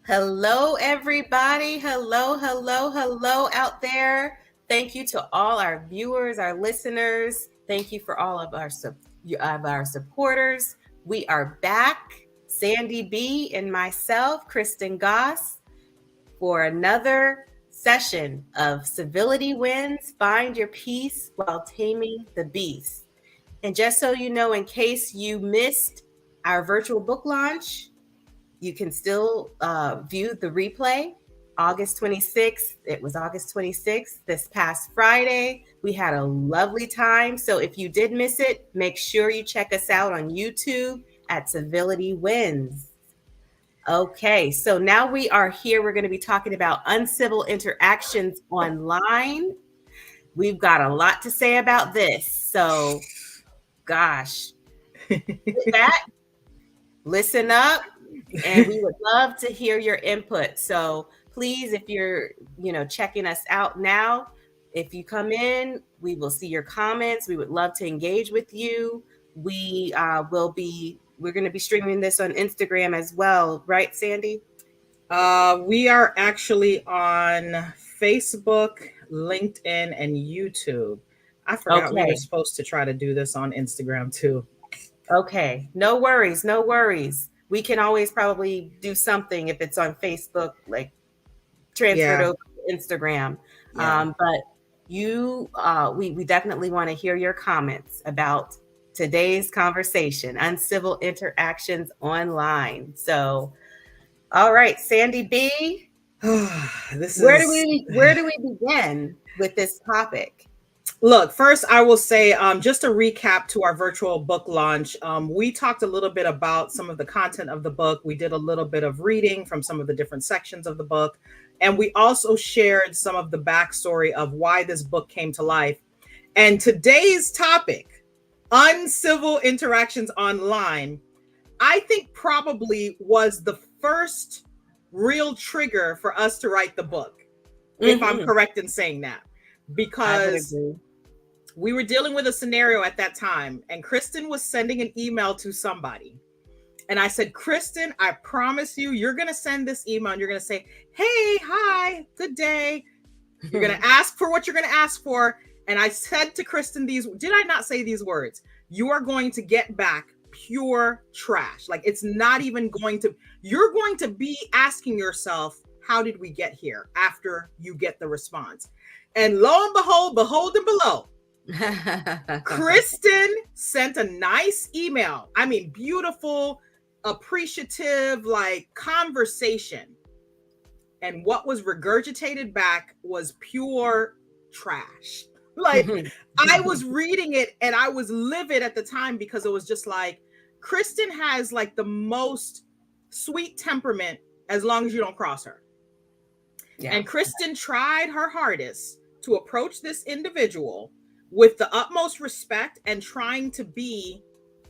Hello, everybody. Hello out there. Thank you to all our viewers, our listeners. Thank you for all of our supporters. We are back, Sandy B and myself, Kristen Goss, for another session of Civility Wins. Find your peace while taming the beast. And just so you know, in case you missed our virtual book launch, you can still view the replay. August 26th. It was August 26th, this past Friday. We had a lovely time. So if you did miss it, make sure you check us out on YouTube at Civility Wins. Okay, so now we are here. We're going to be talking about uncivil interactions online. We've got a lot to say about this. So, gosh, with that, listen up. And we would love to hear your input. So please, if you're, checking us out now, if you come in, we will see your comments. We would love to engage with you. We're going to be streaming this on Instagram as well, right, Sandy? We are actually on Facebook, LinkedIn, and YouTube. I forgot we were supposed to try to do this on Instagram too. Okay, no worries. We can always probably do something if it's on Facebook, like transferred over to Instagram. Yeah. But we definitely want to hear your comments about today's conversation, uncivil interactions online. So, all right, Sandy B, where do we begin with this topic? Look, first I will say, just a recap to our virtual book launch. We talked a little bit about some of the content of the book. We did a little bit of reading from some of the different sections of the book. And we also shared some of the backstory of why this book came to life. And today's topic, uncivil interactions online, I think probably was the first real trigger for us to write the book, if I'm correct in saying that. Because we were dealing with a scenario at that time, and Kristen was sending an email to somebody. And I said, Kristen, I promise you're going to send this email and you're going to say, hey, hi, good day. You're going to ask for what you're going to ask for. And I said to Kristen did I not say these words? You are going to get back pure trash. Like, it's not even you're going to be asking yourself, how did we get here after you get the response? And lo and behold and below, Kristen sent a nice email. I mean, beautiful, appreciative, like conversation. And what was regurgitated back was pure trash. Like, I was reading it and I was livid at the time because it was just like, Kristen has like the most sweet temperament as long as you don't cross her. Yeah. And Kristen tried her hardest to approach this individual with the utmost respect and trying to be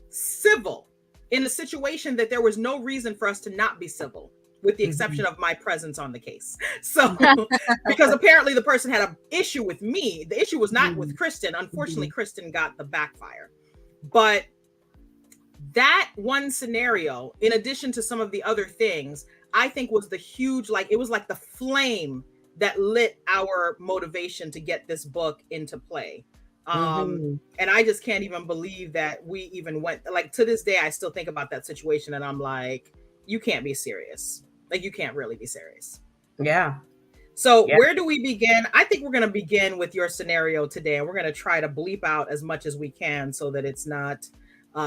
civil in a situation that there was no reason for us to not be civil, with the exception of my presence on the case. So, because apparently the person had an issue with me. The issue was not with Kristen. Unfortunately, Kristen got the backfire. But that one scenario, in addition to some of the other things, I think was the huge, like, it was like the flame that lit our motivation to get this book into play. And I just can't even believe that we even went, like, to this day, I still think about that situation and I'm like, you can't be serious. Like, you can't really be serious. Yeah. So where do we begin? I think we're going to begin with your scenario today, and we're going to try to bleep out as much as we can so that it's not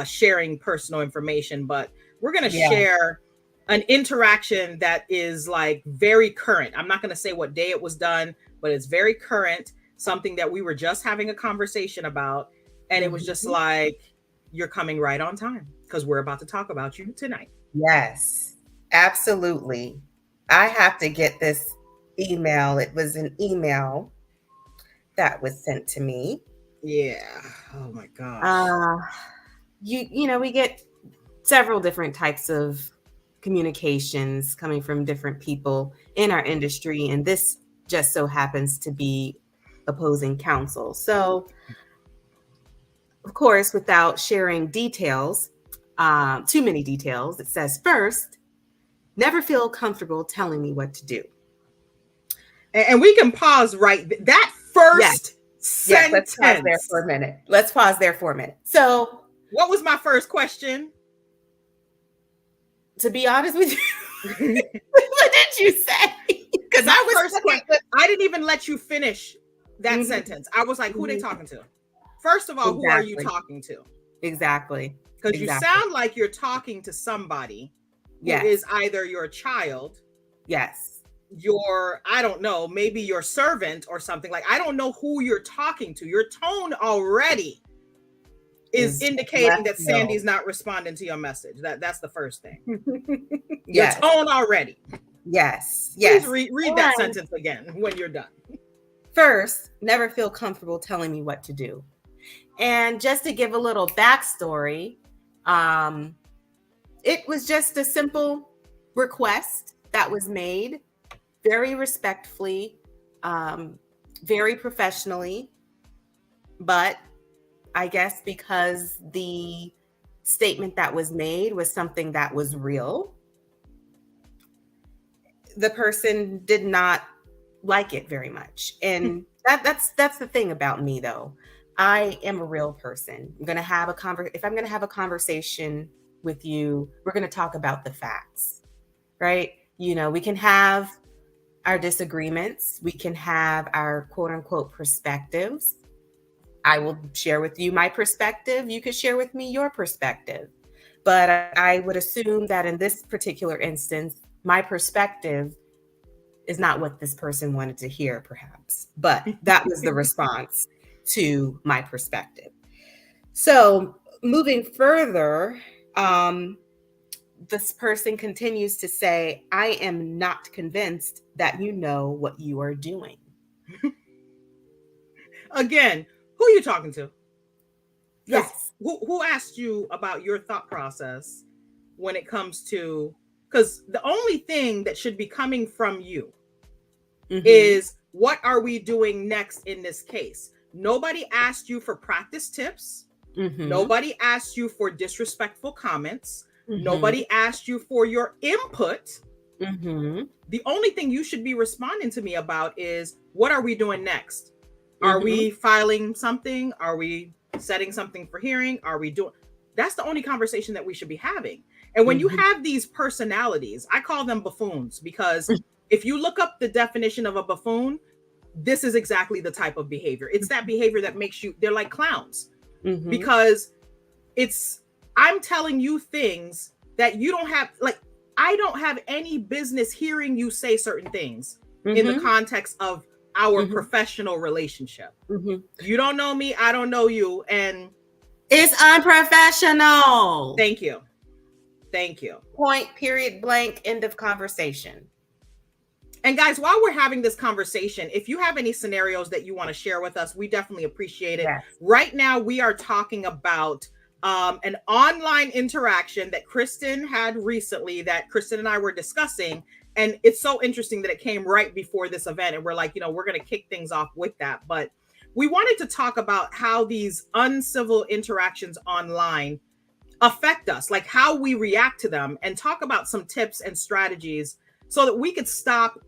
sharing personal information, but we're going to share an interaction that is like very current. I'm not going to say what day it was done, but it's very current. Something that we were just having a conversation about. And it was just like, you're coming right on time because we're about to talk about you tonight. Yes, absolutely. I have to get this email. It was an email that was sent to me. Yeah. Oh my gosh. We get several different types of communications coming from different people in our industry. And this just so happens to be opposing counsel. So, of course, without sharing details, too many details, it says first, never feel comfortable telling me what to do. And we can pause that first sentence. Let's pause there for a minute. So, what was my first question? To be honest with you, what did you say? Because I didn't even let you finish that sentence. I was like, who are they talking to? First of all, who are you talking to? Exactly. Because you sound like you're talking to somebody who is either your child. Yes. Your, I don't know, maybe your servant or something. Like, I don't know who you're talking to. Your tone already is indicating that Sandy's not responding to your message. That's the first thing. Your tone already. Yes. Please read that sentence again when you're done. First, never feel comfortable telling me what to do. And just to give a little backstory, it was just a simple request that was made very respectfully, very professionally, but I guess because the statement that was made was something that was real, the person did not like it very much. And that's the thing about me, though. I am a real person. I'm going to have if I'm going to have a conversation with you, we're going to talk about the facts, right? You know, we can have our disagreements. We can have our quote unquote perspectives. I will share with you my perspective. You could share with me your perspective. But I would assume that in this particular instance, my perspective is not what this person wanted to hear, perhaps. But that was the response to my perspective. So moving further, this person continues to say, I am not convinced that you know what you are doing. Again, who are you talking to? Yes. Who asked you about your thought process when it comes to, because the only thing that should be coming from you is, what are we doing next in this case? Nobody asked you for practice tips. Nobody asked you for disrespectful comments. Nobody asked you for your input. The only thing you should be responding to me about is, what are we doing next? Are we filing something? Are we setting something for hearing? Are we doing? That's the only conversation that we should be having. And when you have these personalities, I call them buffoons, because if you look up the definition of a buffoon, this is exactly the type of behavior. It's that behavior that makes you, they're like clowns, because I'm telling you things that you don't have, like, I don't have any business hearing you say certain things in the context of our professional relationship. You don't know me, I don't know you, and it's unprofessional. Thank you. Point, period, blank, end of conversation. And guys, while we're having this conversation, if you have any scenarios that you want to share with us, we definitely appreciate it. Right now, we are talking about an online interaction that Kristen had recently, that Kristen and I were discussing. And it's so interesting that it came right before this event. And we're like, we're going to kick things off with that. But we wanted to talk about how these uncivil interactions online affect us, like how we react to them, and talk about some tips and strategies so that we could stop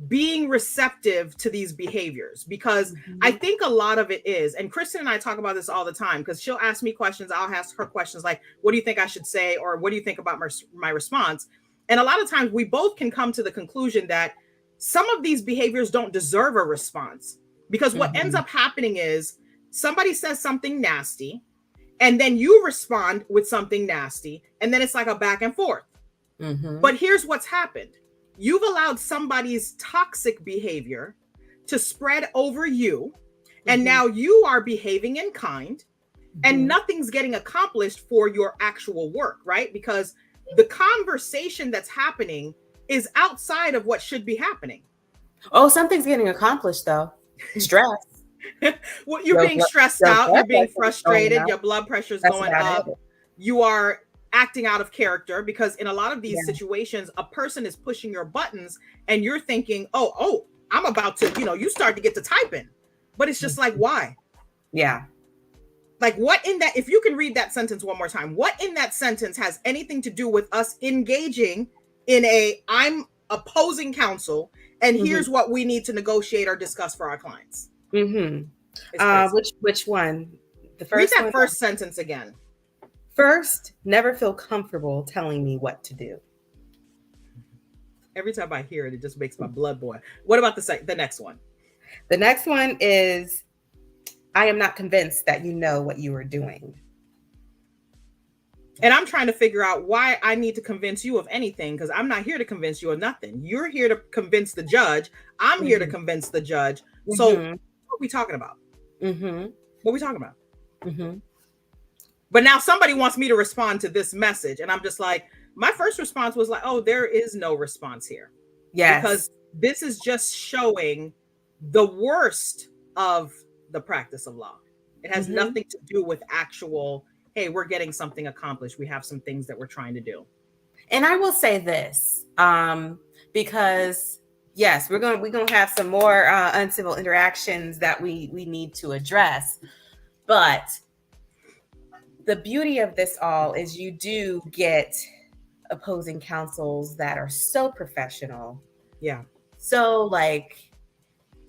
being receptive to these behaviors. Because I think a lot of it is, and Kristen and I talk about this all the time, because she'll ask me questions, I'll ask her questions like, what do you think I should say? Or what do you think about my response? And a lot of times we both can come to the conclusion that some of these behaviors don't deserve a response, because what ends up happening is somebody says something nasty, and then you respond with something nasty, and then it's like a back and forth. But here's what's happened. You've allowed somebody's toxic behavior to spread over you, and now you are behaving in kind, and nothing's getting accomplished for your actual work, right? Because the conversation that's happening is outside of what should be happening. Oh, something's getting accomplished, though. Stress. Well, you're being stressed out. You're being frustrated. Your blood pressure's going up. You are acting out of character, because in a lot of these situations, a person is pushing your buttons and you're thinking, oh, I'm about to, you start to get to typing, but it's just like, why? Yeah. Like, what in that, if you can read that sentence one more time, what in that sentence has anything to do with us engaging I'm opposing counsel, and here's what we need to negotiate or discuss for our clients. It's crazy. Which one? The Read first that one? first sentence again. First, never feel comfortable telling me what to do. Every time I hear it, it just makes my blood boil. What about the next one? The next one is, I am not convinced that you know what you are doing. And I'm trying to figure out why I need to convince you of anything, because I'm not here to convince you of nothing. You're here to convince the judge. I'm here to convince the judge. So what are we talking about? What are we talking about? But now somebody wants me to respond to this message. And I'm just like, my first response was like, oh, there is no response here. Yes. Because this is just showing the worst of the practice of law. It has nothing to do with actual, hey, we're getting something accomplished. We have some things that we're trying to do. And I will say this, because yes, we're gonna have some more uncivil interactions that we need to address. But the beauty of this all is you do get opposing counsels that are so professional. Yeah. So like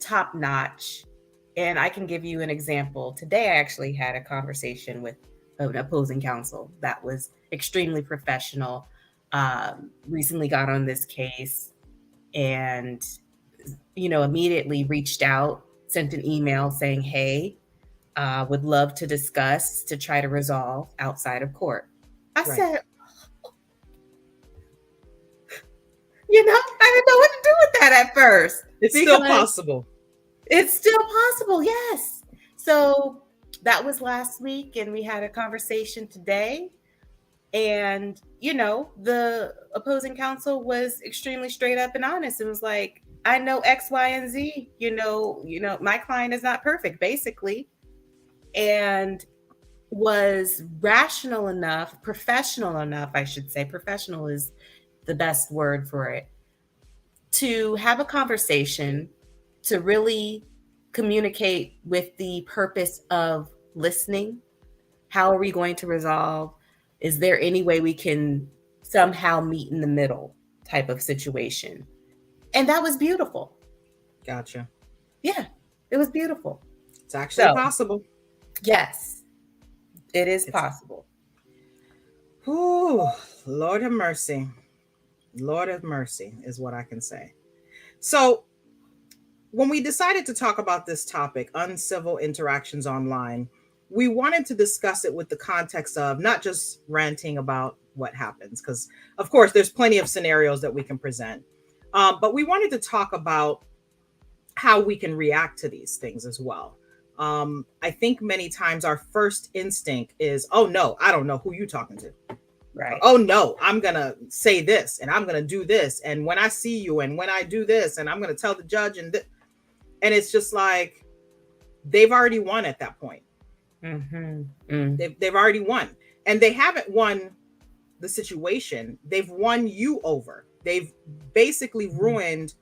top notch. And I can give you an example. Today, I actually had a conversation with an opposing counsel that was extremely professional. Recently got on this case and, immediately reached out, sent an email saying, hey, would love to discuss to try to resolve outside of court. I said, I didn't know what to do with that at first. It's still possible. It's still possible, yes. So that was last week, and we had a conversation today. And, the opposing counsel was extremely straight up and honest. It was like, I know X, Y, and Z. My client is not perfect, basically. And was rational enough, professional enough, I should say. Professional is the best word for it. To have a conversation, to really communicate with the purpose of listening. How are we going to resolve? Is there any way we can somehow meet in the middle type of situation? And that was beautiful. Gotcha. Yeah, it was beautiful. It's actually possible. Yes, it is possible. Ooh, Lord have mercy. Lord have mercy is what I can say. So when we decided to talk about this topic, uncivil interactions online, we wanted to discuss it with the context of not just ranting about what happens, because of course there's plenty of scenarios that we can present, but we wanted to talk about how we can react to these things as well. I think many times our first instinct is, oh no, I don't know who you're talking to. Right. Oh no, I'm going to say this and I'm going to do this. And when I see you and when I do this, and I'm going to tell the judge and it's just like, they've already won at that point. They've already won, and they haven't won the situation. They've won you over. They've basically ruined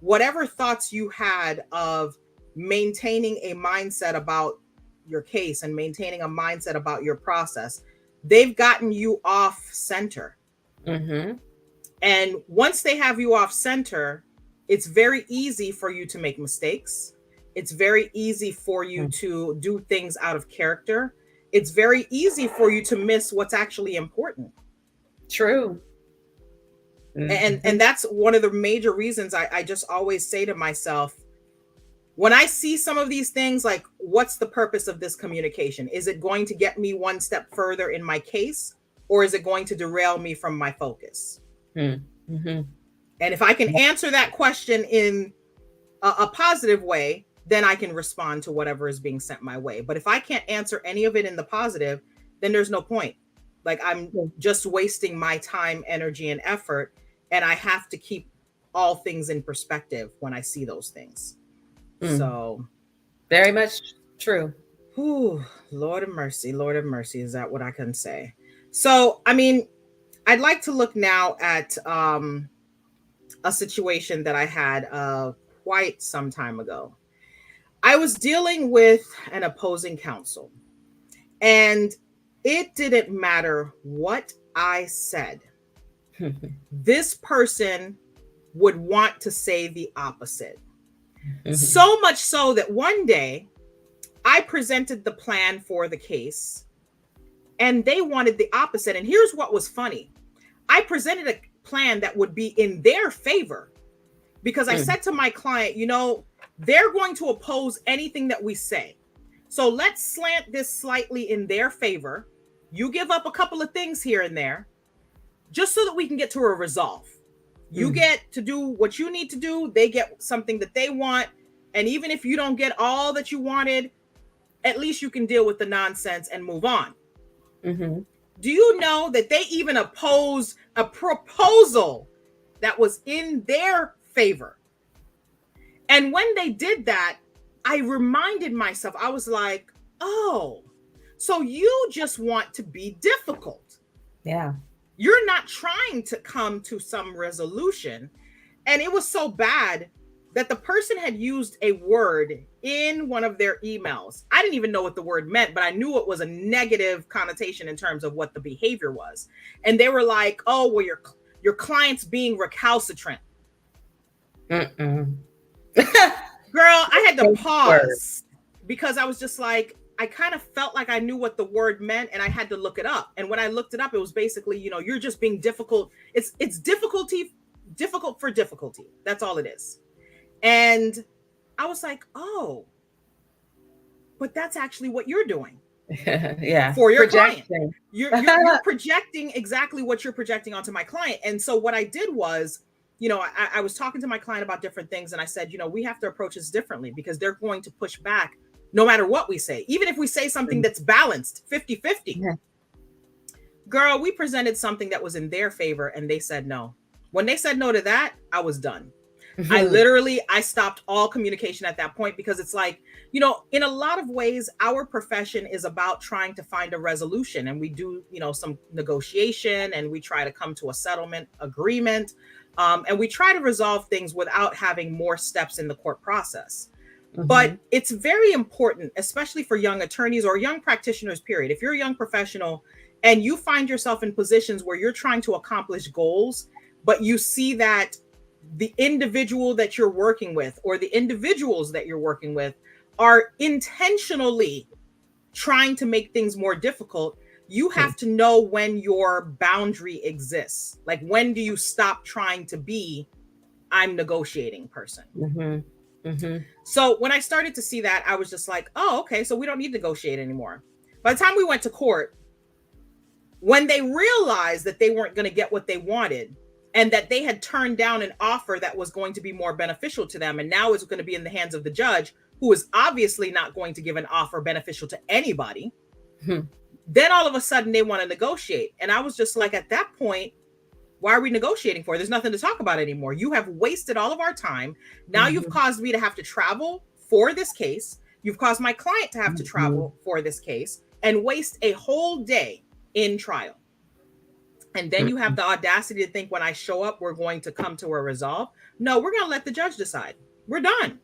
whatever thoughts you had of maintaining a mindset about your case and maintaining a mindset about your process. They've gotten you off center. And once they have you off center, it's very easy for you to make mistakes. It's very easy for you to do things out of character. It's very easy for you to miss what's actually important. True. And that's one of the major reasons I just always say to myself, when I see some of these things, like, what's the purpose of this communication? Is it going to get me one step further in my case, or is it going to derail me from my focus? And if I can answer that question in a positive way, then I can respond to whatever is being sent my way. But if I can't answer any of it in the positive, then there's no point. Like, I'm just wasting my time, energy, and effort. And I have to keep all things in perspective when I see those things. So very much true. Whew, Lord of mercy, Lord of mercy. Is that what I can say? So, I mean, I'd like to look now at a situation that I had quite some time ago. I was dealing with an opposing counsel, and it didn't matter what I said. this person would want to say the opposite. So much so that one day I presented the plan for the case and they wanted the opposite. And here's what was funny. I presented a plan that would be in their favor because I said to my client, you know, they're going to oppose anything that we say. So let's slant this slightly in their favor. You give up a couple of things here and there just so that we can get to a resolve. You get to do what you need to do. They get something that they want. And even if you don't get all that you wanted, at least you can deal with the nonsense and move on. Do you know that they even opposed a proposal that was in their favor? And when they did that, I reminded myself, I was like, oh, so you just want to be difficult. Yeah. You're not trying to come to some resolution. And it was so bad that the person had used a word in one of their emails. I didn't even know what the word meant, but I knew it was a negative connotation in terms of what the behavior was. And they were like, oh, well, your client's being recalcitrant. Girl, I had to pause because I was just like, I kind of felt like I knew what the word meant and I had to look it up. And when I looked it up, it was basically, you know, you're just being difficult. It's difficult for difficulty. That's all it is. And I was like, oh, but that's actually what you're doing. Yeah. For your client. You're projecting exactly what you're projecting onto my client. And so what I did was, you know, I was talking to my client about different things and I said, you know, we have to approach this differently because they're going to push back no matter what we say, even if we say something that's balanced 50-50. Yeah. Girl, we presented something that was in their favor and they said no. When they said no to that, I was done. I stopped all communication at that point because it's like, you know, in a lot of ways, our profession is about trying to find a resolution and we do, you know, some negotiation and we try to come to a settlement agreement. And we try to resolve things without having more steps in the court process. But it's very important, especially for young attorneys or young practitioners, period. If you're a young professional and you find yourself in positions where you're trying to accomplish goals, but you see that the individual that you're working with or the individuals that you're working with are intentionally trying to make things more difficult, you have to know when your boundary exists. Like, when do you stop trying to be, I'm negotiating person? So when I started to see that, I was just like, oh, okay, so we don't need to negotiate anymore. By the time we went to court, when they realized that they weren't going to get what they wanted and that they had turned down an offer that was going to be more beneficial to them, and now it's going to be in the hands of the judge, who is obviously not going to give an offer beneficial to anybody, then all of a sudden they want to negotiate. And I was just like, at that point, why are we negotiating for? There's nothing to talk about anymore. You have wasted all of our time. Now you've caused me to have to travel for this case. You've caused my client to have to travel for this case and waste a whole day in trial. And then you have the audacity to think when I show up, we're going to come to a resolve. No, we're going to let the judge decide. We're done.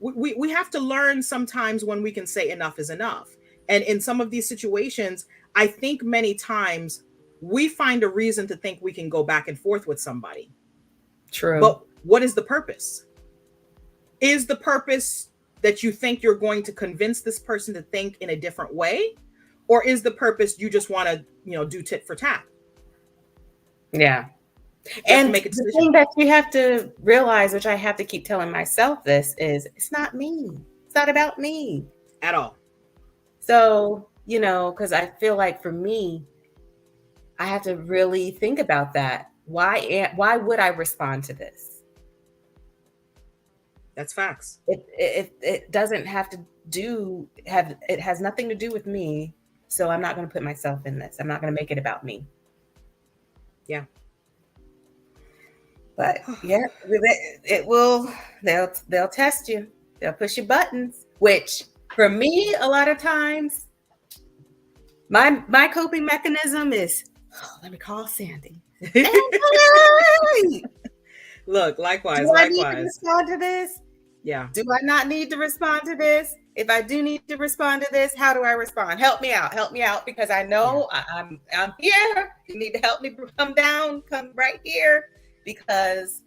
We have to learn sometimes when we can say enough is enough. And in some of these situations, I think many times we find a reason to think we can go back and forth with somebody. True. But what is the purpose? Is the purpose that you think you're going to convince this person to think in a different way? Or is the purpose you just want to, you know, do tit for tat? Yeah. And make a decision. The thing that you have to realize, which I have to keep telling myself this, is it's not me. It's not about me. At all. So, you know, because I feel like for me, I have to really think about that. Why would I respond to this? That's facts. It doesn't have to it has nothing to do with me. So I'm not going to put myself in this. I'm not going to make it about me. Yeah. But yeah, it will, they'll test you. They'll push your buttons, which for me, a lot of times, my coping mechanism is, let me call Sandy. Look, likewise. Do I need to respond to this? Yeah. Do I not need to respond to this? If I do need to respond to this, how do I respond? Help me out. Help me out, because I know I'm here. You need to help me come down, come right here, because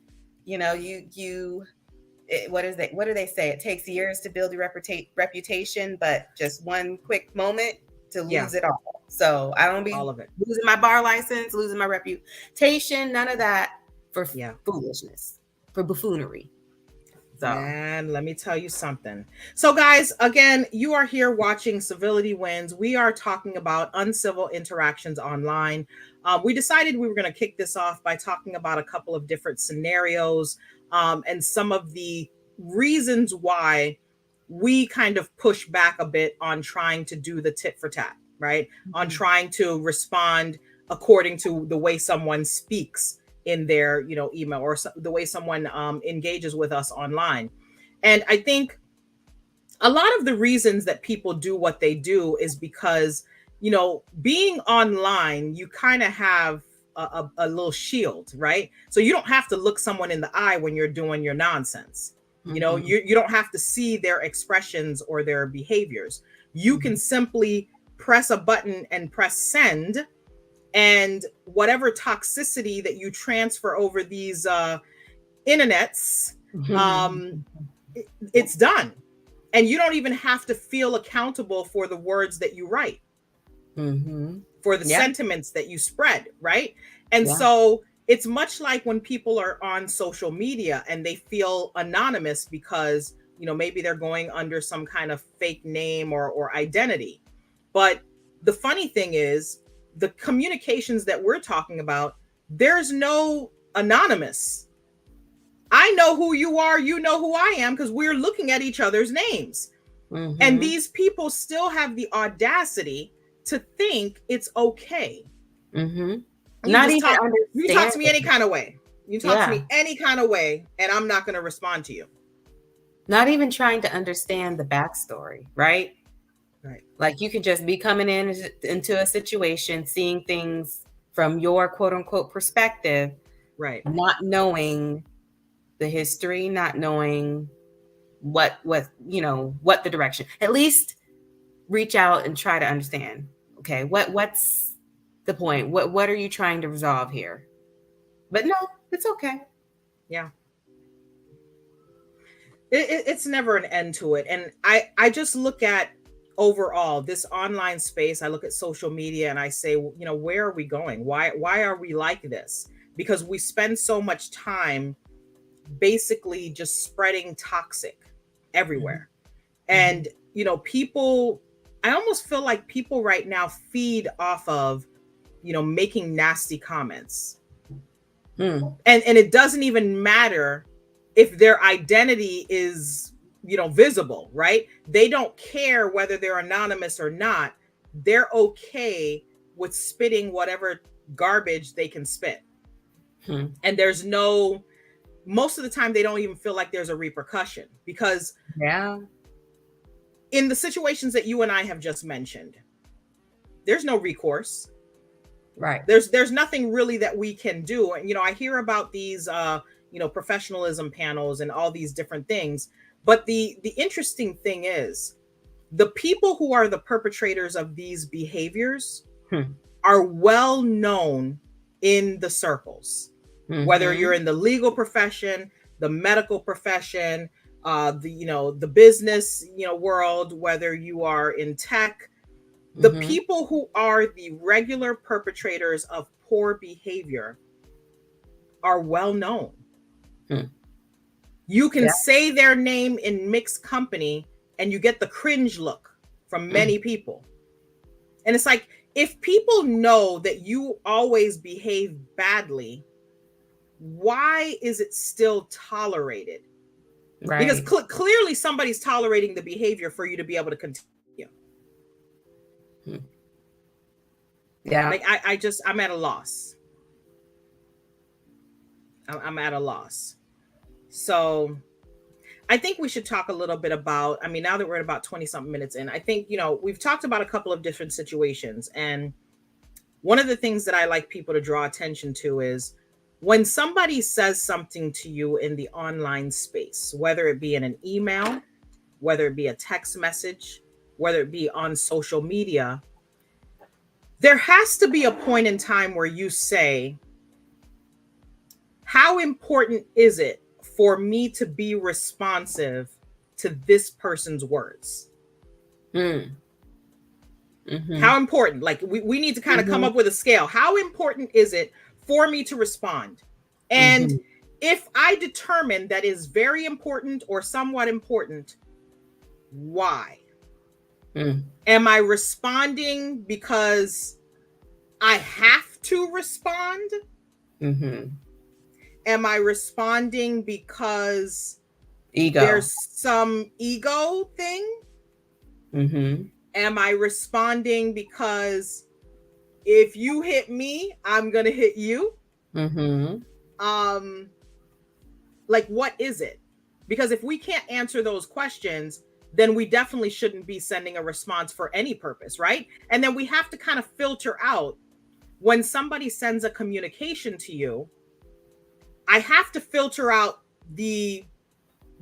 what do they say? It takes years to build your reputation, but just one quick moment to lose it all. So I don't be all of it. losing my bar license, losing my reputation, none of that for foolishness, for buffoonery. So. Man, let me tell you something. So, guys, again, you are here watching Civility Wins. We are talking about uncivil interactions online. We decided we were going to kick this off by talking about a couple of different scenarios and some of the reasons why we kind of push back a bit on trying to do the tit for tat, right? Mm-hmm. On trying to respond according to the way someone speaks in their email, or the way someone engages with us online. And I think a lot of the reasons that people do what they do is because being online, you kind of have a little shield, right? So you don't have to look someone in the eye when you're doing your nonsense. Mm-hmm. You don't have to see their expressions or their behaviors. You can simply press a button and press send, and whatever toxicity that you transfer over these internets, it's done. And you don't even have to feel accountable for the words that you write, for the sentiments that you spread, right? And so it's much like when people are on social media and they feel anonymous because, maybe they're going under some kind of fake name or identity. But the funny thing is, the communications that we're talking about, there's no anonymous. I know who you are, you know who I am, because we're looking at each other's names. And these people still have the audacity to think it's okay. Not even you talk to me any kind of way. You talk to me any kind of way, and I'm not going to respond to you. Not even trying to understand the backstory, right? Right. Like, you could just be coming into a situation, seeing things from your quote unquote perspective, right? Not knowing the history, not knowing what the direction. At least reach out and try to understand. Okay, what's the point? What are you trying to resolve here? But no, it's okay. Yeah. It's never an end to it. And I just look at overall this online space. I look at social media and I say, where are we going? Why are we like this? Because we spend so much time basically just spreading toxic everywhere. And people, I almost feel like people right now feed off of making nasty comments. And it doesn't even matter if their identity is visible, right? They don't care whether they're anonymous or not. They're okay with spitting whatever garbage they can spit. And there's most of the time they don't even feel like there's a repercussion, because in the situations that you and I have just mentioned, there's no recourse. Right. There's nothing really that we can do. And I hear about these professionalism panels and all these different things, but the interesting thing is, the people who are the perpetrators of these behaviors are well known in the circles. Whether you're in the legal profession, the medical profession, the business, world, whether you are in tech, the people who are the regular perpetrators of poor behavior are well known. You can say their name in mixed company and you get the cringe look from many people. And it's like, if people know that you always behave badly, why is it still tolerated? Right. Because clearly somebody's tolerating the behavior for you to be able to continue. Like I'm at a loss. I'm at a loss. So I think we should talk a little bit about, now that we're at about 20 something minutes in, I think, we've talked about a couple of different situations. And one of the things that I like people to draw attention to is, When somebody says something to you in the online space, whether it be in an email, whether it be a text message, whether it be on social media, there has to be a point in time where you say, how important is it for me to be responsive to this person's words? How important? Like we need to kind of come up with a scale. How important is it for me to respond? And if I determine that is very important or somewhat important, why? Am I responding because I have to respond? Am I responding because there's some ego thing? Am I responding because if you hit me, I'm gonna hit you? Like, what is it? Because if we can't answer those questions, then we definitely shouldn't be sending a response for any purpose, right? And then we have to kind of filter out when somebody sends a communication to you. I have to filter out the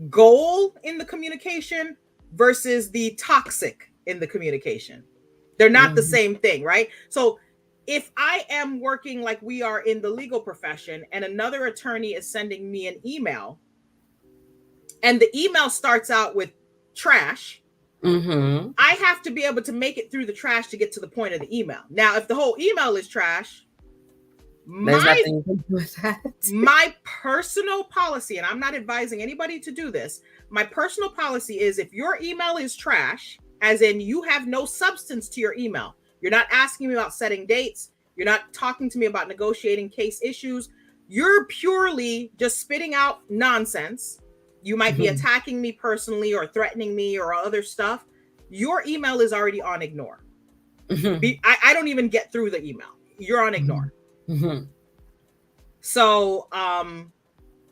goal in the communication versus the toxic in the communication. They're not the same thing, right? So if I am working like we are in the legal profession and another attorney is sending me an email and the email starts out with trash, I have to be able to make it through the trash to get to the point of the email. Now, if the whole email is trash, there's nothing you can do with that. My personal policy, and I'm not advising anybody to do this, my personal policy is if your email is trash, as in you have no substance to your email, you're not asking me about setting dates, you're not talking to me about negotiating case issues, you're purely just spitting out nonsense. You might be attacking me personally or threatening me or other stuff. Your email is already on ignore. I don't even get through the email. You're on ignore. So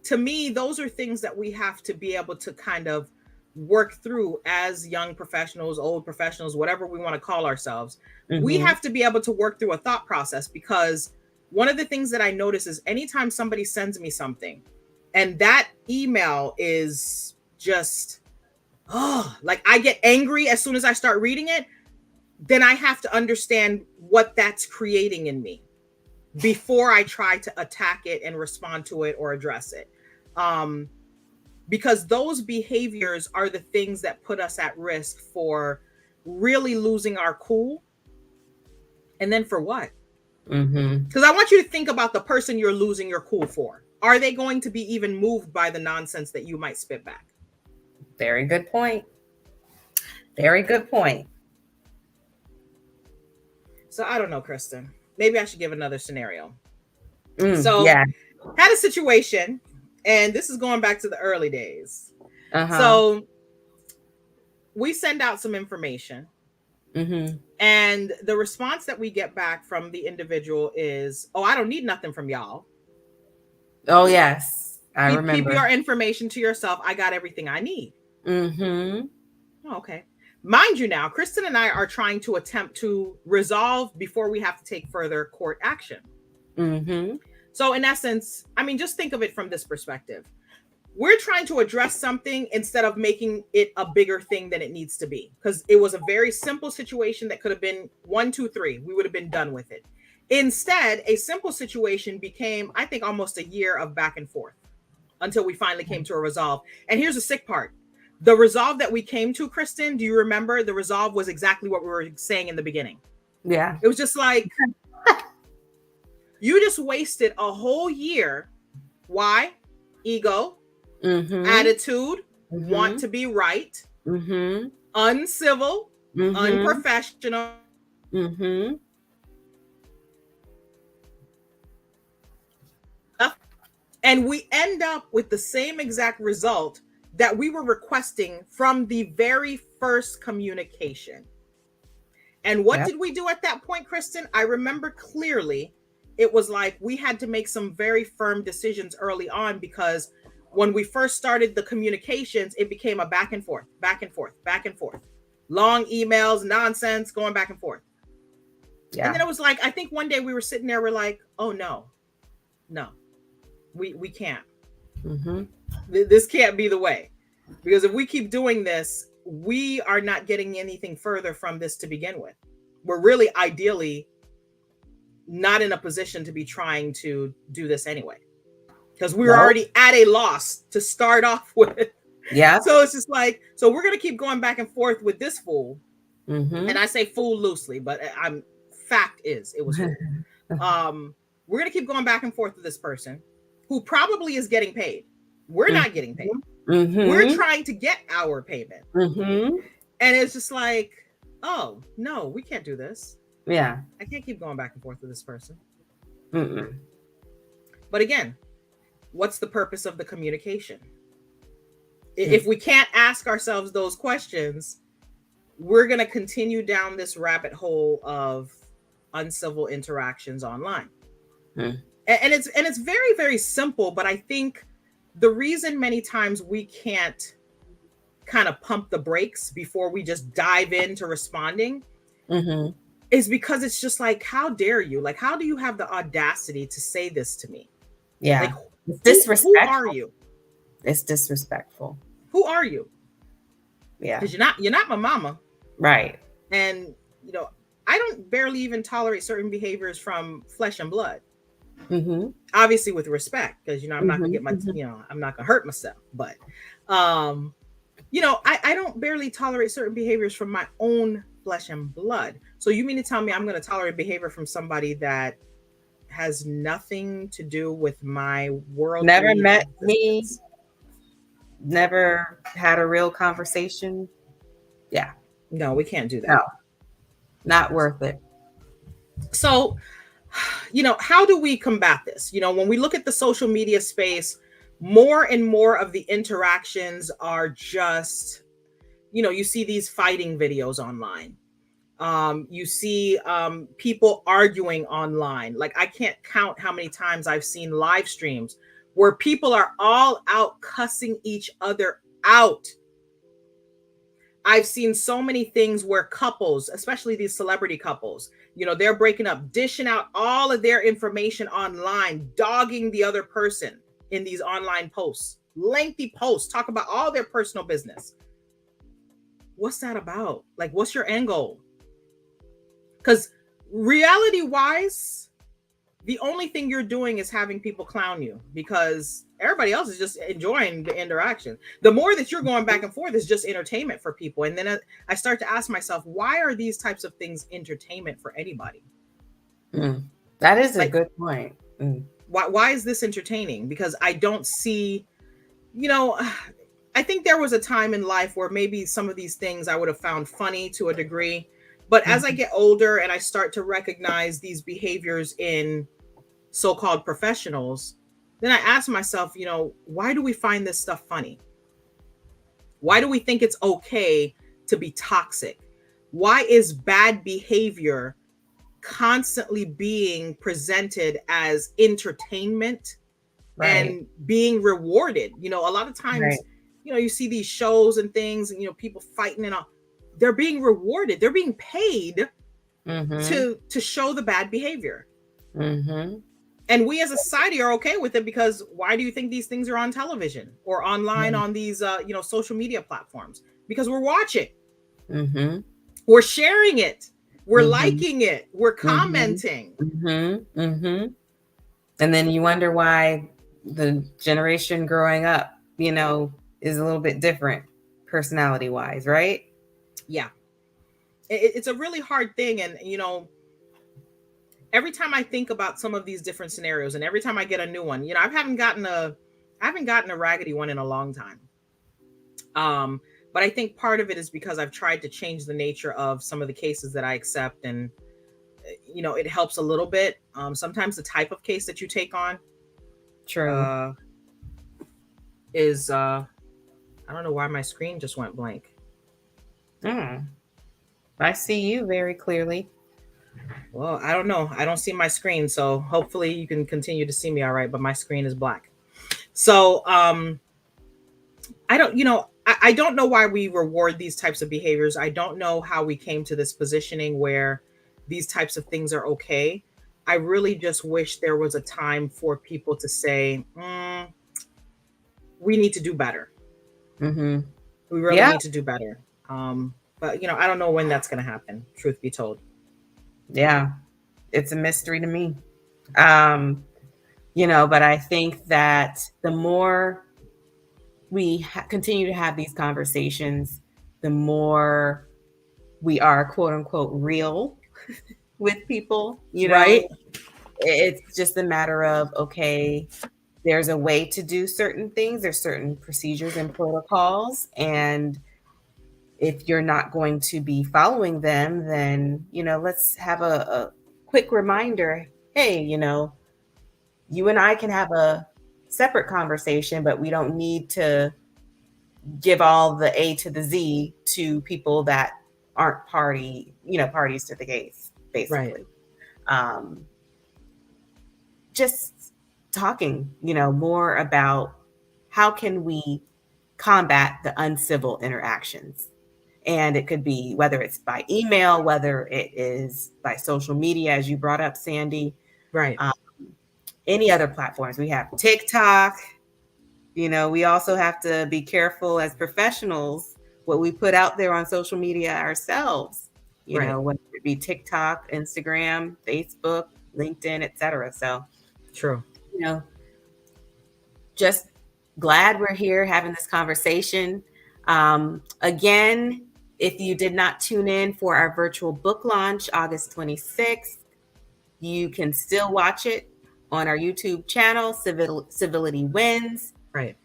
to me, those are things that we have to be able to kind of work through as young professionals, old professionals, whatever we want to call ourselves. We have to be able to work through a thought process, because one of the things that I notice is anytime somebody sends me something and that email is just, like I get angry as soon as I start reading it, then I have to understand what that's creating in me before I try to attack it and respond to it or address it. Because those behaviors are the things that put us at risk for really losing our cool. And then for what? Because I want you to think about the person you're losing your cool for. Are they going to be even moved by the nonsense that you might spit back? Very good point. Very good point. So I don't know, Kristen. Maybe I should give another scenario. Had a situation, and this is going back to the early days. So we send out some information, and the response that we get back from the individual is, "Oh, I don't need nothing from y'all." Oh yes, I remember. Keep your information to yourself. I got everything I need. Oh, okay. Mind you, now Kristen and I are trying to attempt to resolve before we have to take further court action. So in essence, I mean, just think of it from this perspective. We're trying to address something instead of making it a bigger thing than it needs to be, because it was a very simple situation that could have been 1, 2, 3. We would have been done with it. Instead, a simple situation became, I think, almost a year of back and forth until we finally came to a resolve. And here's the sick part. The resolve that we came to, Kristen, do you remember? The resolve was exactly what we were saying in the beginning. Yeah. It was just like, you just wasted a whole year. Why? Ego, attitude, want to be right, uncivil, unprofessional. And we end up with the same exact result that we were requesting from the very first communication. And what did we do at that point, Kristen? I remember clearly. It was like we had to make some very firm decisions early on, because when we first started the communications, it became a back and forth, back and forth, back and forth. Long emails, nonsense, going back and forth. Yeah. And then it was like, I think one day we were sitting there, we're like, oh no. We can't. Mm-hmm. This can't be the way, because if we keep doing this, we are not getting anything further from this to begin with. We're really ideally not in a position to be trying to do this anyway, because we were already at a loss to start off with. Yeah. So it's just like, so we're gonna keep going back and forth with this fool. Mm-hmm. And I say fool loosely, but I'm fact is it was fool. We're gonna keep going back and forth with this person who probably is getting paid. We're not getting paid. Mm-hmm. We're trying to get our payment. Mm-hmm. And it's just like, oh no, we can't do this. Yeah. I can't keep going back and forth with this person. Mm-mm. But again, what's the purpose of the communication? If we can't ask ourselves those questions, we're going to continue down this rabbit hole of uncivil interactions online. And it's very, very simple, but I think the reason many times we can't kind of pump the brakes before we just dive into responding is because it's just like, how dare you? Like, how do you have the audacity to say this to me? Yeah. Like, it's disrespectful. Who are you? It's disrespectful. Who are you? Yeah. Because you're not my mama. Right. And, you know, I don't barely even tolerate certain behaviors from flesh and blood. Obviously with respect, because, you know, I'm not gonna get my, you know, I'm not gonna hurt myself. But, you know, I don't barely tolerate certain behaviors from my own flesh and blood. So you mean to tell me I'm going to tolerate behavior from somebody that has nothing to do with my world? Never met me. Never had a real conversation. Yeah. No, we can't do that. No. Not worth it. So, you know, how do we combat this? You know, when we look at the social media space, more and more of the interactions are just, you know, you see these fighting videos online. You see people arguing online. Like, I can't count how many times I've seen live streams where people are all out cussing each other out. I've seen so many things where couples, especially these celebrity couples, you know, they're breaking up, dishing out all of their information online, dogging the other person in these online posts, lengthy posts, talk about all their personal business. What's that about? Like, what's your end goal? Because reality wise, the only thing you're doing is having people clown you, because everybody else is just enjoying the interaction. The more that you're going back and forth is just entertainment for people. And then I start to ask myself, why are these types of things entertainment for anybody? That is a good point. Why is this entertaining? Because I don't see, you know, I think there was a time in life where maybe some of these things I would have found funny to a degree. But as I get older and I start to recognize these behaviors in so-called professionals, then I ask myself, you know, why do we find this stuff funny? Why do we think it's okay to be toxic? Why is bad behavior constantly being presented as entertainment and being rewarded? You know, a lot of times, you know, you see these shows and things and, you know, people fighting and all. They're being rewarded. They're being paid to show the bad behavior. And we as a society are okay with it, because why do you think these things are on television or online on these, you know, social media platforms? Because we're watching, we're sharing it, we're liking it, we're commenting. And then you wonder why the generation growing up, you know, is a little bit different personality wise, right? Yeah. It's a really hard thing. And, you know, every time I think about some of these different scenarios and every time I get a new one, you know, I haven't gotten a raggedy one in a long time. But I think part of it is because I've tried to change the nature of some of the cases that I accept. And, you know, it helps a little bit. Sometimes the type of case that you take on is, I don't know why my screen just went blank. I see you very clearly. Well, I don't know. I don't see my screen. So hopefully you can continue to see me all right, but my screen is black. So I don't, you know, I don't know why we reward these types of behaviors. I don't know how we came to this positioning where these types of things are okay. I really just wish there was a time for people to say, we need to do better. Mm-hmm. We really Yeah. need to do better. But I don't know when that's going to happen, truth be told. Yeah. It's a mystery to me. Um, but I think that the more we continue to have these conversations, the more we are quote unquote real with people. Right. It's just a matter of, okay, there's a way to do certain things, there's certain procedures and protocols, and if you're not going to be following them, then let's have a quick reminder. Hey, you and I can have a separate conversation, but we don't need to give all the A to the Z to people that aren't parties to the case, Right. basically. Um, just talking, more about how can we combat the uncivil interactions. And it could be whether it's by email, whether it is by social media, as you brought up, Sandy, Right. any other platforms. We have TikTok. We also have to be careful as professionals what we put out there on social media ourselves, Right. whether it be TikTok, Instagram, Facebook, LinkedIn, etc. So, True. Just glad we're here having this conversation. Again, if you did not tune in for our virtual book launch, August 26th, you can still watch it on our YouTube channel, Civility Wins. Right.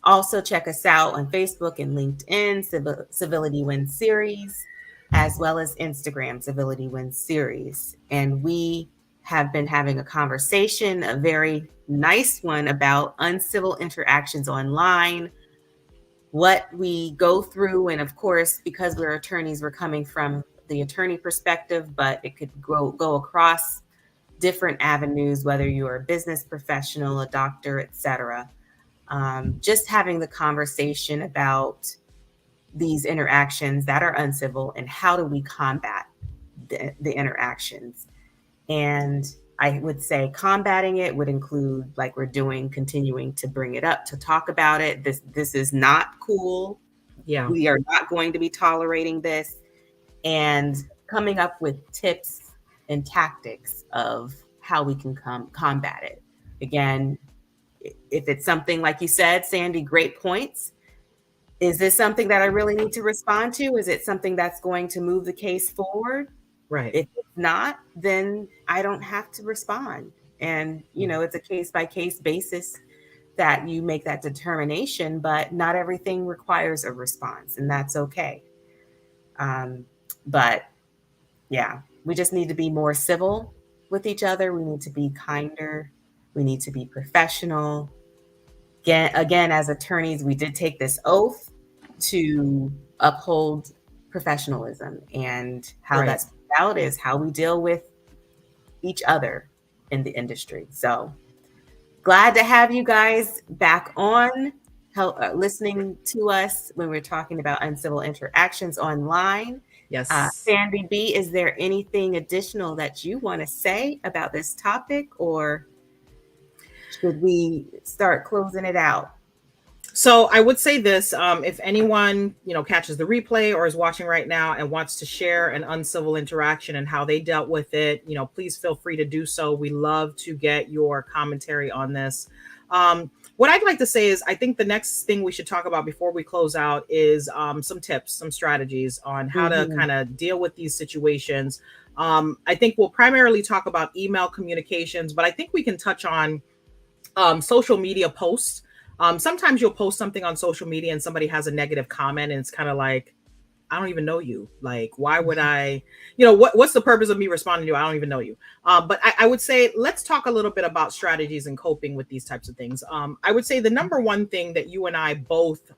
Also, check us out on Facebook and LinkedIn, Civility Wins Series, as well as Instagram, Civility Wins Series. And we have been having a conversation, a very nice one, about uncivil interactions online, what we go through. And of course, because we're attorneys, we're coming from the attorney perspective, but it could go across different avenues, whether you're a business professional, a doctor, etc. Just having the conversation about these interactions that are uncivil and how do we combat the interactions. And I would say combating it would include, like we're doing, continuing to bring it up, to talk about it. This is not cool. Yeah. We are not going to be tolerating this. And coming up with tips and tactics of how we can combat it. Again, if it's something like you said, Sandy, great points. Is this something that I really need to respond to? Is it something that's going to move the case forward? Right. If it's not, then I don't have to respond. And, it's a case by case basis that you make that determination, but not everything requires a response, and that's okay. But yeah, we just need to be more civil with each other. We need to be kinder. We need to be professional. Again, as attorneys, we did take this oath to uphold professionalism, and how Right. that's out is how we deal with each other in the industry. So glad to have you guys back on, listening to us when we're talking about uncivil interactions online. Yes. Sandy B, is there anything additional that you want to say about this topic, or should we start closing it out? So I would say this, if anyone, catches the replay or is watching right now and wants to share an uncivil interaction and how they dealt with it, please feel free to do so. We love to get your commentary on this. What I'd like to say is, I think the next thing we should talk about before we close out is some tips, some strategies on how to kind of deal with these situations. I think we'll primarily talk about email communications, but I think we can touch on social media posts. Sometimes you'll post something on social media and somebody has a negative comment, and it's kind of like, I don't even know you. Like, why would I, what's the purpose of me responding to you? I don't even know you. But I would say, let's talk a little bit about strategies and coping with these types of things. I would say the number one thing that you and I both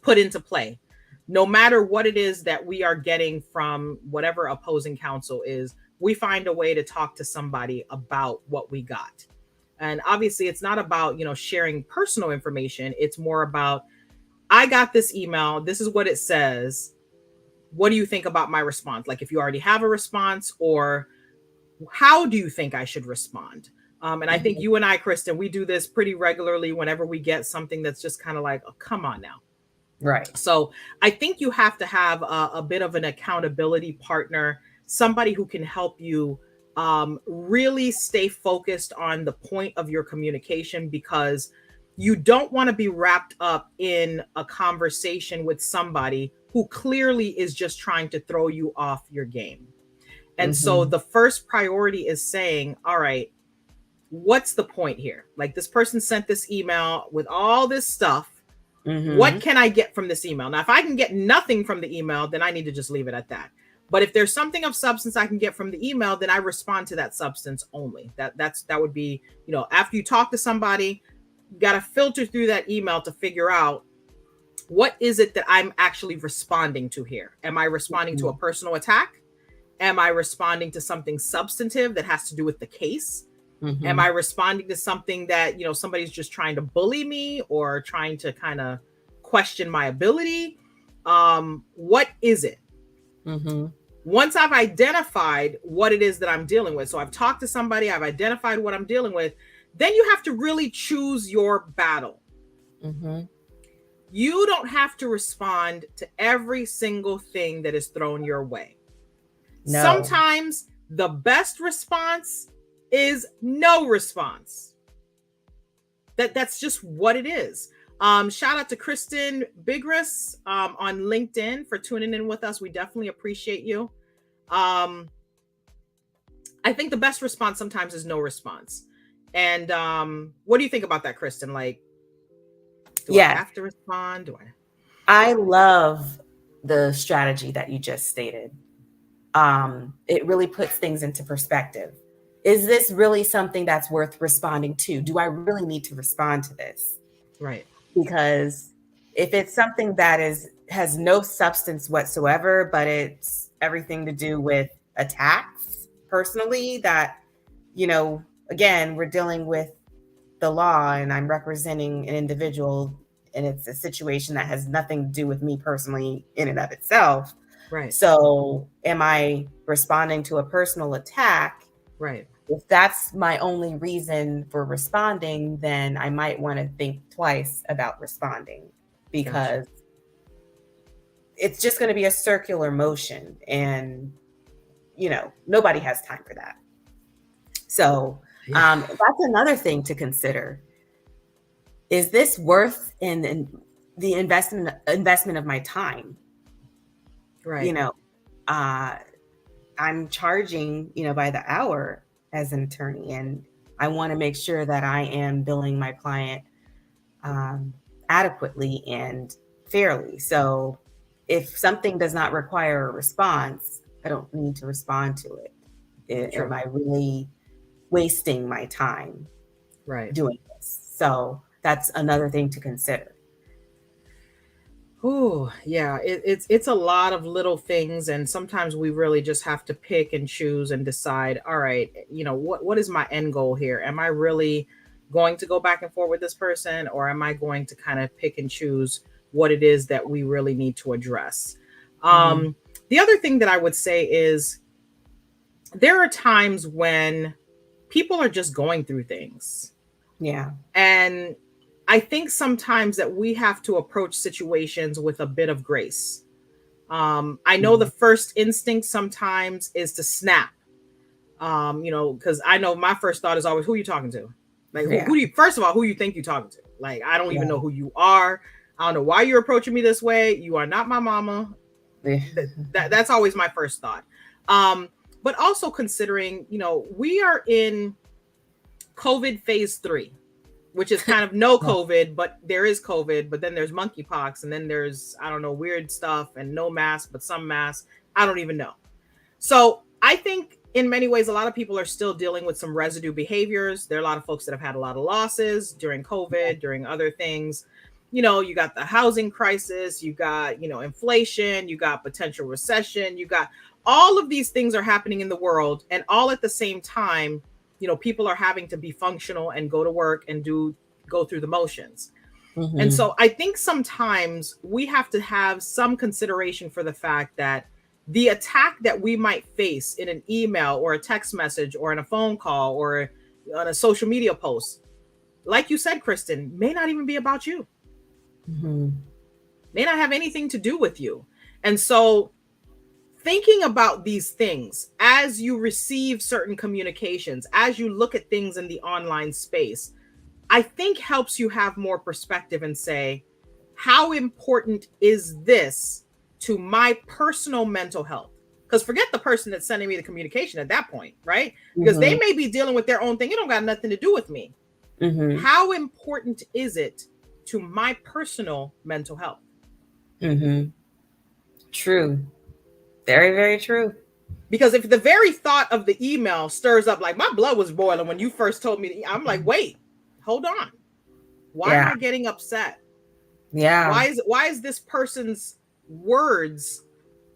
put into play, no matter what it is that we are getting from whatever opposing counsel is, we find a way to talk to somebody about what we got. And obviously it's not about, sharing personal information. It's more about, I got this email. This is what it says. What do you think about my response? Like, if you already have a response, or how do you think I should respond? And I think you and I, Kristen, we do this pretty regularly whenever we get something that's just kind of like, oh, come on now. Right. So I think you have to have a bit of an accountability partner, somebody who can help you really stay focused on the point of your communication, because you don't want to be wrapped up in a conversation with somebody who clearly is just trying to throw you off your game. And so the first priority is saying, all right, what's the point here? Like, this person sent this email with all this stuff. What can I get from this email? Now, if I can get nothing from the email, then I need to just leave it at that. But if there's something of substance I can get from the email, then I respond to that substance only. That would be, after you talk to somebody, you got to filter through that email to figure out, what is it that I'm actually responding to here? Am I responding to a personal attack? Am I responding to something substantive that has to do with the case? Am I responding to something that, somebody's just trying to bully me or trying to kind of question my ability? What is it? Once I've identified what it is that I'm dealing with, so I've talked to somebody, I've identified what I'm dealing with, then you have to really choose your battle. You don't have to respond to every single thing that is thrown your way. No. Sometimes the best response is no response. That's just what it is. Shout out to Kristen Bigris on LinkedIn for tuning in with us. We definitely appreciate you. I think the best response sometimes is no response. And what do you think about that, Kristen? Like, do I have to respond? I love the strategy that you just stated. It really puts things into perspective. Is this really something that's worth responding to? Do I really need to respond to this? Right. Because if it's something that has no substance whatsoever, but it's everything to do with attacks personally, that, again, we're dealing with the law and I'm representing an individual and it's a situation that has nothing to do with me personally in and of itself. Right. So am I responding to a personal attack? Right. If that's my only reason for responding, then I might want to think twice about responding, because it's just going to be a circular motion, and nobody has time for that. So that's another thing to consider. Is this worth in the investment of my time? Right. I'm charging, by the hour as an attorney, and I want to make sure that I am billing my client adequately and fairly. So if something does not require a response, I don't need to respond to it. Am I really wasting my time doing this? So that's another thing to consider. Oh, yeah, it's a lot of little things, and sometimes we really just have to pick and choose and decide, all right, what is my end goal here? Am I really going to go back and forth with this person, or am I going to kind of pick and choose what it is that we really need to address? The other thing that I would say is, there are times when people are just going through things. Yeah. And I think sometimes that we have to approach situations with a bit of grace. I know the first instinct sometimes is to snap, because I know my first thought is always, who are you talking to? Like, who do you, first of all, who you think you're talking to? Like, I don't even know who you are. I don't know why you're approaching me this way. You are not my mama. That's always my first thought. But also considering, we are in COVID phase 3. Which is kind of no COVID, but there is COVID, but then there's monkeypox, and then there's, I don't know, weird stuff, and no mask, but some masks. I don't even know. So I think in many ways, a lot of people are still dealing with some residue behaviors. There are a lot of folks that have had a lot of losses during COVID, during other things. You got the housing crisis, you got, inflation, you got potential recession, you got all of these things are happening in the world, and all at the same time. People are having to be functional and go to work and go through the motions. And so I think sometimes we have to have some consideration for the fact that the attack that we might face in an email or a text message or in a phone call or, on a social media post, like you said, Kristen, may not even be about you. Mm-hmm. May not have anything to do with you. And so thinking about these things as you receive certain communications, as you look at things in the online space, I think helps you have more perspective and say, how important is this to my personal mental health? Because forget the person that's sending me the communication at that point, right? Because they may be dealing with their own thing. It don't got nothing to do with me. Mm-hmm. How important is it to my personal mental health? Mm-hmm. True. Very, very true. Because if the very thought of the email stirs up, like my blood was boiling when you first told me, I'm like, wait, hold on. Why am I getting upset? Yeah. Why is this person's words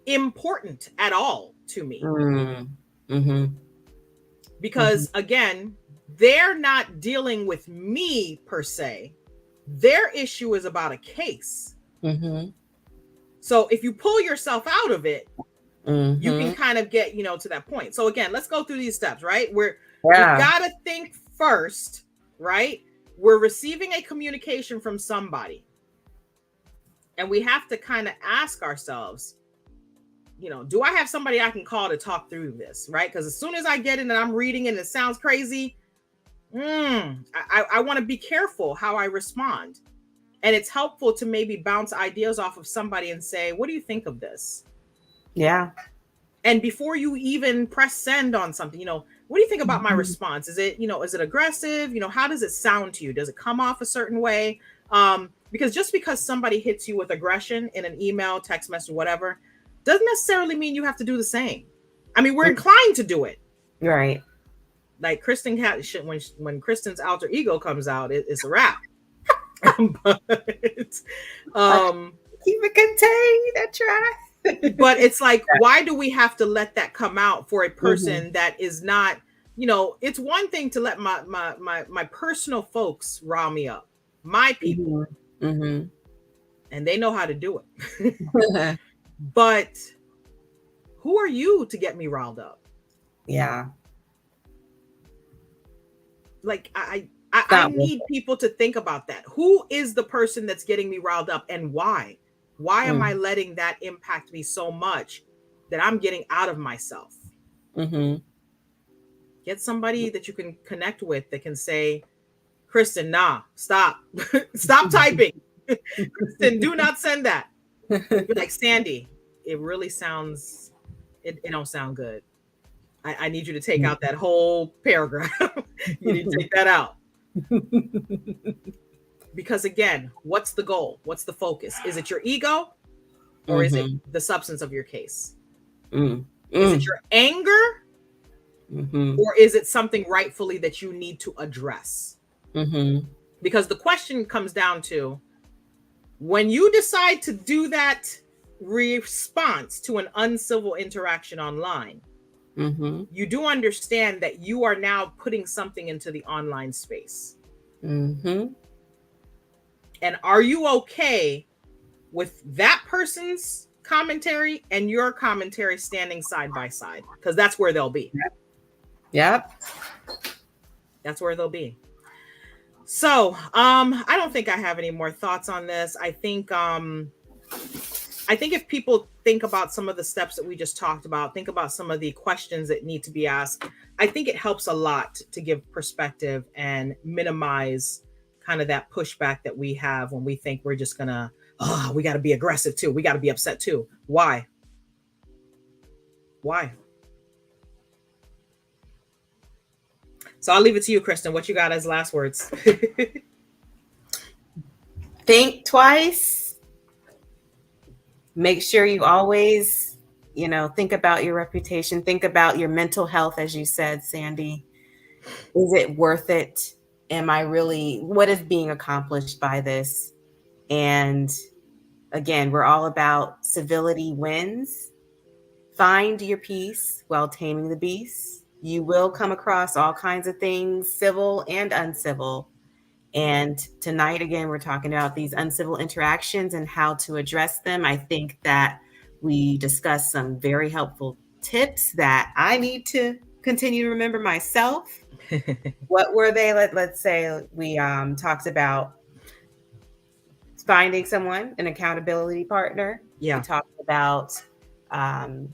important at all to me? Mm-hmm. Because again, they're not dealing with me per se. Their issue is about a case. Mm-hmm. So if you pull yourself out of it, Mm-hmm. you can kind of get, to that point. So again, let's go through these steps, right? We've got to think first, right? We're receiving a communication from somebody. And we have to kind of ask ourselves, do I have somebody I can call to talk through this, right? Because as soon as I get in and I'm reading it and it sounds crazy, I want to be careful how I respond. And it's helpful to maybe bounce ideas off of somebody and say, what do you think of this? Yeah. And before you even press send on something, what do you think about my response? Is it, is it aggressive? How does it sound to you? Does it come off a certain way? Because just because somebody hits you with aggression in an email, text message, whatever, doesn't necessarily mean you have to do the same. I mean, we're inclined to do it. Right. Like Kristen had when Kristen's alter ego comes out, it's a wrap. But keep it contained. I try. But it's like, why do we have to let that come out for a person that is not, it's one thing to let my personal folks rile me up, my people, and they know how to do it. But who are you to get me riled up? Yeah. Like I need people to think about that. Who is the person that's getting me riled up and why? Why am I letting that impact me so much that I'm getting out of myself? Get somebody that you can connect with that can say, Kristen, nah, stop. Stop typing. Kristen, do not send that. You're like, Sandy, it really sounds, it don't sound good. I need you to take out that whole paragraph. You need to take that out. Because again, what's the goal? What's the focus? Is it your ego or is it the substance of your case? Is it your anger or is it something rightfully that you need to address? Because the question comes down to, when you decide to do that response to an uncivil interaction online, you do understand that you are now putting something into the online space. And are you okay with that person's commentary and your commentary standing side by side? Because that's where they'll be. Yep. That's where they'll be. So I don't think I have any more thoughts on this. I think if people think about some of the steps that we just talked about, think about some of the questions that need to be asked, I think it helps a lot to give perspective and minimize kind of that pushback that we have when we think we're just gonna, we got to be aggressive too. We got to be upset too. Why? So I'll leave it to you, Kristen. What you got as last words? Think twice. Make sure you always, think about your reputation. Think about your mental health, as you said, Sandy. Is it worth it? What is being accomplished by this? And again, we're all about civility wins. Find your peace while taming the beast. You will come across all kinds of things, civil and uncivil. And tonight, again, we're talking about these uncivil interactions and how to address them. I think that we discussed some very helpful tips that I need to continue to remember myself. What were they? Let's say we talked about finding someone, an accountability partner. Yeah. We talked about um,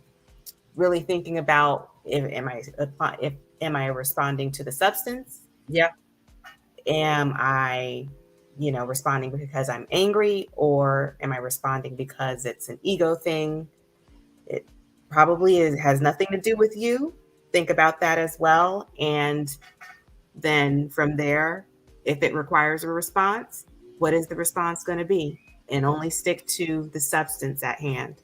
really thinking about am I responding to the substance? Yeah. Am I, responding because I'm angry, or am I responding because it's an ego thing? It probably has nothing to do with you. Think about that as well. And then from there, if it requires a response, what is the response going to be? And only stick to the substance at hand.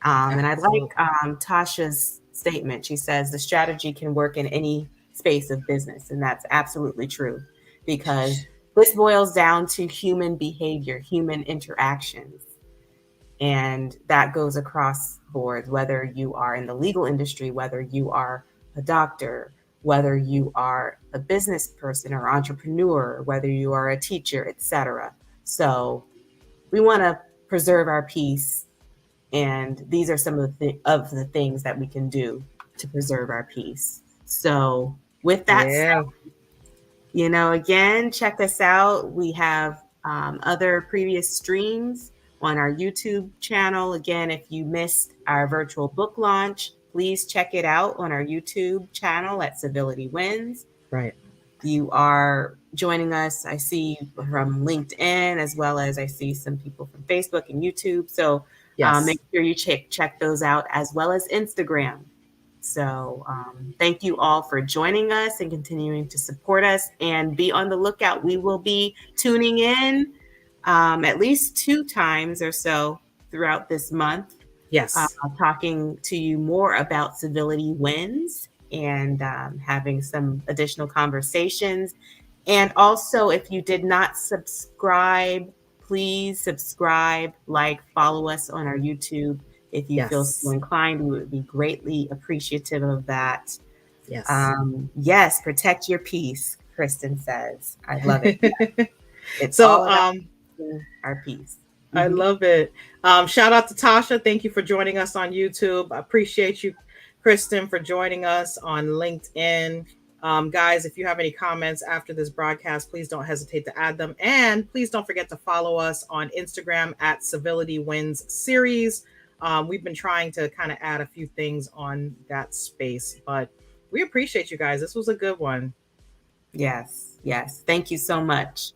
And I like Tasha's statement. She says the strategy can work in any space of business. And that's absolutely true, because this boils down to human behavior, human interactions. And that goes across boards, whether you are in the legal industry, whether you are a doctor, whether you are a business person or entrepreneur, whether you are a teacher, etc. So we want to preserve our peace, and these are some of the things that we can do to preserve our peace. So with that said, again, check us out. We have other previous streams on our YouTube channel. Again, if you missed our virtual book launch, please check it out on our YouTube channel at Civility Wins. Right. You are joining us, I see, from LinkedIn, as well as I see some people from Facebook and YouTube. So make sure you check those out, as well as Instagram. So thank you all for joining us and continuing to support us, and be on the lookout. We will be tuning in at least 2 times or so throughout this month. Yes. Talking to you more about Civility Wins, and having some additional conversations. And also, if you did not subscribe, please subscribe, follow us on our YouTube. If you feel so inclined, we would be greatly appreciative of that. Yes. Yes, protect your peace, Kristen says. I love it. It's so all about our peace. I love it. Shout out to Tasha. Thank you for joining us on YouTube. I appreciate you, Kristen, for joining us on LinkedIn. Guys, if you have any comments after this broadcast, please don't hesitate to add them. And please don't forget to follow us on Instagram at Civility Wins Series. We've been trying to kind of add a few things on that space, but we appreciate you guys. This was a good one. Yes. Thank you so much.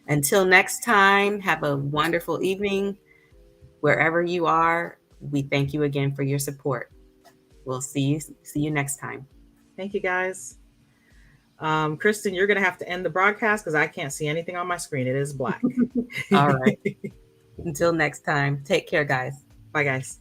Until next time, have a wonderful evening. Wherever you are, we thank you again for your support. We'll see you next time. Thank you, guys. Kristen, you're going to have to end the broadcast because I can't see anything on my screen. It is black. All right. Until next time. Take care, guys. Bye, guys.